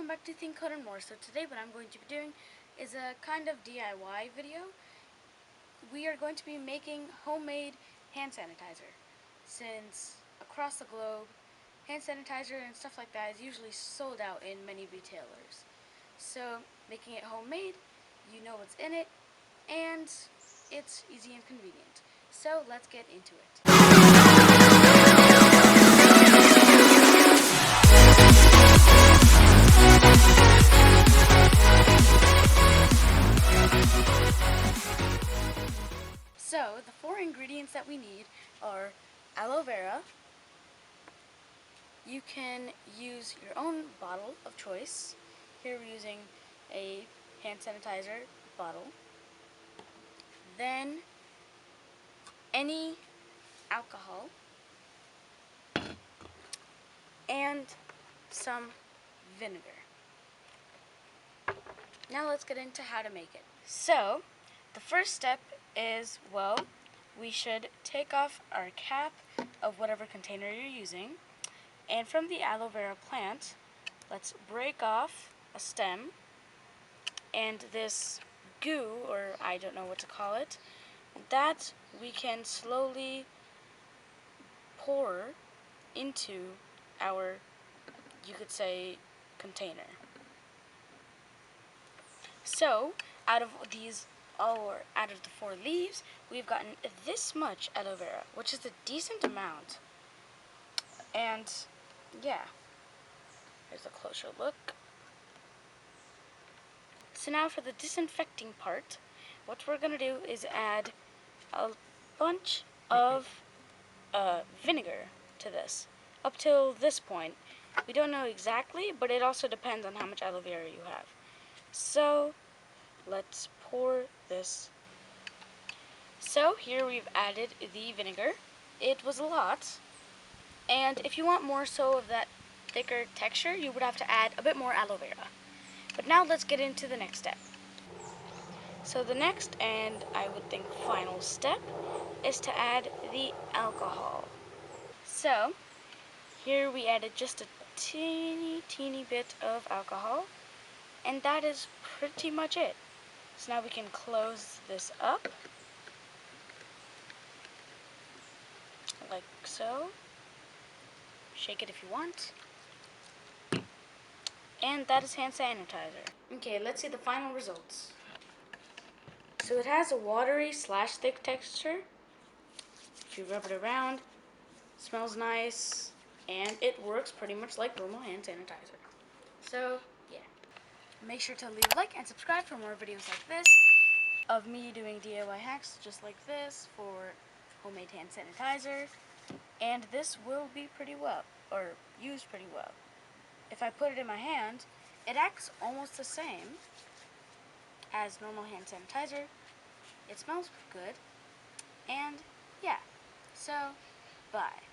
back to Think Code and More. So today what I'm going to be doing is a kind of DIY video. We are going to be making homemade hand sanitizer, since across the globe hand sanitizer and stuff like that is usually sold out in many retailers. So making it homemade, you know what's in it, and it's easy and convenient. So let's get into it. So, the four ingredients that we need are aloe vera. You can use your own bottle of choice. Here we're using a hand sanitizer bottle. Then, any alcohol. And some vinegar. Now let's get into how to make it. So, the first step is, well, we should take off our cap of whatever container you're using, and from the aloe vera plant, let's break off a stem, and this goo, or I don't know what to call it, that we can slowly pour into our, you could say, container. So, out of the 4 leaves, we've gotten this much aloe vera, which is a decent amount. And, yeah, here's a closer look. So now for the disinfecting part, what we're going to do is add a bunch of vinegar to this. Up till this point, we don't know exactly, but it also depends on how much aloe vera you have. So, let's pour this. So here we've added the vinegar. It was a lot, and if you want more so of that thicker texture, you would have to add a bit more aloe vera. But now let's get into the next step. So the next, and I would think final step, is to add the alcohol. So here we added just a teeny bit of alcohol, and that is pretty much it. So now we can close this up, like so. Shake it if you want. And that is hand sanitizer. Okay, let's see the final results. So it has a watery / thick texture. If you rub it around, it smells nice, and it works pretty much like normal hand sanitizer. So, yeah. Make sure to leave a like and subscribe for more videos like this of me doing DIY hacks just like this for homemade hand sanitizer. And this will be pretty well, or used pretty well. If I put it in my hand, it acts almost the same as normal hand sanitizer. It smells good, and yeah, so bye.